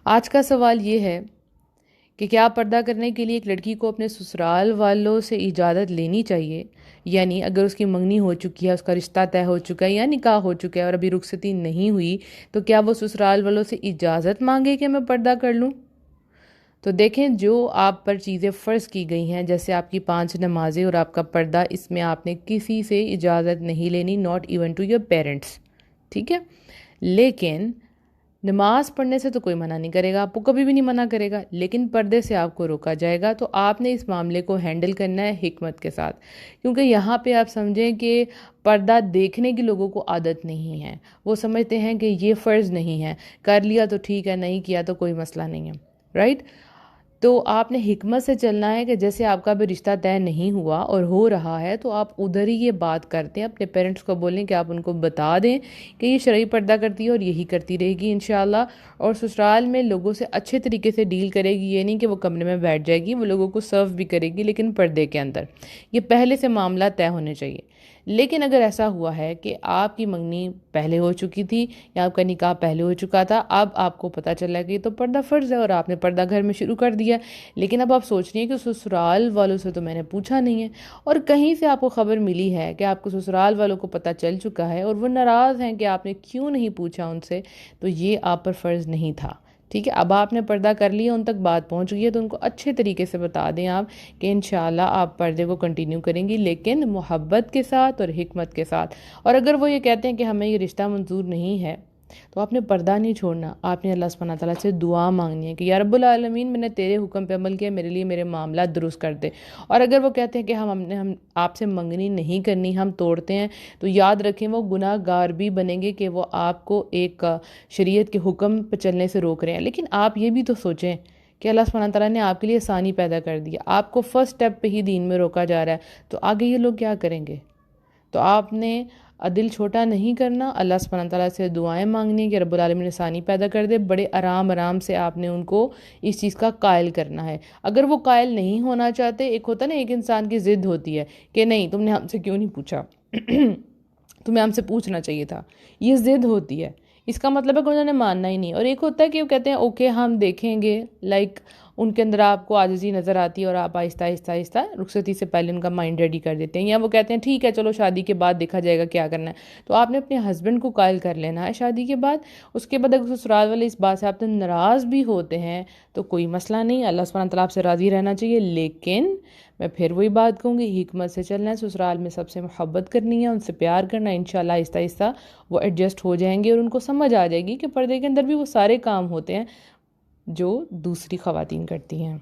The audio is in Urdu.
آج کا سوال یہ ہے کہ کیا پردہ کرنے کے لیے ایک لڑکی کو اپنے سسرال والوں سے اجازت لینی چاہیے؟ یعنی اگر اس کی منگنی ہو چکی ہے، اس کا رشتہ طے ہو چکا ہے یا نکاح ہو چکا ہے اور ابھی رخصتی نہیں ہوئی، تو کیا وہ سسرال والوں سے اجازت مانگے کہ میں پردہ کر لوں؟ تو دیکھیں، جو آپ پر چیزیں فرض کی گئی ہیں، جیسے آپ کی 5 نمازیں اور آپ کا پردہ، اس میں آپ نے کسی سے اجازت نہیں لینی، not even to your parents, ٹھیک ہے؟ لیکن نماز پڑھنے سے تو کوئی منع نہیں کرے گا، آپ کو کبھی بھی نہیں منع کرے گا، لیکن پردے سے آپ کو روکا جائے گا۔ تو آپ نے اس معاملے کو ہینڈل کرنا ہے حکمت کے ساتھ، کیونکہ یہاں پہ آپ سمجھیں کہ پردہ دیکھنے کی لوگوں کو عادت نہیں ہے، وہ سمجھتے ہیں کہ یہ فرض نہیں ہے، کر لیا تو ٹھیک ہے، نہیں کیا تو کوئی مسئلہ نہیں ہے، رائٹ؟ تو آپ نے حکمت سے چلنا ہے کہ جیسے آپ کا بھی رشتہ طے نہیں ہوا اور ہو رہا ہے، تو آپ ادھر ہی یہ بات کرتے ہیں، اپنے پیرنٹس کو بولیں کہ آپ ان کو بتا دیں کہ یہ شرعی پردہ کرتی ہے اور یہی کرتی رہے گی انشاءاللہ، اور سسرال میں لوگوں سے اچھے طریقے سے ڈیل کرے گی، یہ نہیں کہ وہ کمرے میں بیٹھ جائے گی، وہ لوگوں کو سرو بھی کرے گی لیکن پردے کے اندر۔ یہ پہلے سے معاملہ طے ہونے چاہیے۔ لیکن اگر ایسا ہوا ہے کہ آپ کی منگنی پہلے ہو چکی تھی یا آپ کا نکاح پہلے ہو چکا تھا، اب آپ کو پتہ چلا کہ یہ تو پردہ فرض ہے اور آپ نے پردہ گھر میں شروع کر دیا، لیکن اب آپ سوچ رہی ہیں کہ سسرال والوں سے تو میں نے پوچھا نہیں ہے، اور کہیں سے آپ کو خبر ملی ہے کہ آپ کو سسرال والوں کو پتہ چل چکا ہے اور وہ ناراض ہیں کہ آپ نے کیوں نہیں پوچھا ان سے، تو یہ آپ پر فرض نہیں تھا، ٹھیک ہے؟ اب آپ نے پردہ کر لیا، ان تک بات پہنچ گئی ہے، تو ان کو اچھے طریقے سے بتا دیں آپ کہ انشاءاللہ آپ پردے کو کنٹینیو کریں گی، لیکن محبت کے ساتھ اور حکمت کے ساتھ۔ اور اگر وہ یہ کہتے ہیں کہ ہمیں یہ رشتہ منظور نہیں ہے، تو آپ نے پردہ نہیں چھوڑنا، آپ نے اللہ سبحانہ تعالیٰ سے دعا مانگنی ہے کہ یا رب العالمین، میں نے تیرے حکم پہ عمل کیا، میرے لیے میرے معاملات درست کر دے۔ اور اگر وہ کہتے ہیں کہ ہم آپ سے منگنی نہیں کرنی، ہم توڑتے ہیں، تو یاد رکھیں وہ گناہ گار بھی بنیں گے کہ وہ آپ کو ایک شریعت کے حکم پہ چلنے سے روک رہے ہیں۔ لیکن آپ یہ بھی تو سوچیں کہ اللہ سبحانہ تعالیٰ نے آپ کے لیے آسانی پیدا کر دیا، آپ کو فرسٹ سٹیپ پہ ہی دین میں روکا جا رہا ہے، تو آگے یہ لوگ کیا کریں گے؟ تو آپ نے دل چھوٹا نہیں کرنا، اللہ سبحانہ تعالیٰ سے دعائیں مانگنی کہ رب العالمین آسانی پیدا کر دے، بڑے آرام آرام سے آپ نے ان کو اس چیز کا قائل کرنا ہے۔ اگر وہ قائل نہیں ہونا چاہتے، ایک ہوتا نا، ایک انسان کی ضد ہوتی ہے کہ نہیں تم نے ہم سے کیوں نہیں پوچھا تمہیں ہم سے پوچھنا چاہیے تھا، یہ ضد ہوتی ہے، اس کا مطلب ہے کہ انہوں نے ماننا ہی نہیں۔ اور ایک ہوتا ہے کہ وہ کہتے ہیں اوکے ہم دیکھیں گے، لائک ان کے اندر آپ کو عاجزی نظر آتی ہے اور آپ آہستہ آہستہ آہستہ رخصتی سے پہلے ان کا مائنڈ ریڈی کر دیتے ہیں، یا وہ کہتے ہیں ٹھیک ہے چلو شادی کے بعد دیکھا جائے گا کیا کرنا ہے۔ تو آپ نے اپنے ہسبینڈ کو قائل کر لینا ہے شادی کے بعد۔ اس کے بعد اگر سسرال والے اس بات سے آپ سے ناراض بھی ہوتے ہیں تو کوئی مسئلہ نہیں، اللہ سبحانہ تعالیٰ آپ سے راضی رہنا چاہیے، لیکن میں پھر وہی بات کہوں گی، حکمت سے چلنا ہے، سسرال میں سب سے محبت کرنی ہے، ان سے پیار کرنا ہے، انشاءاللہ آہستہ آہستہ وہ ایڈجسٹ ہو جائیں گے اور ان کو سمجھ آ جائے گی کہ پردے کے اندر بھی وہ سارے کام ہوتے ہیں جو دوسری خواتین کرتی ہیں۔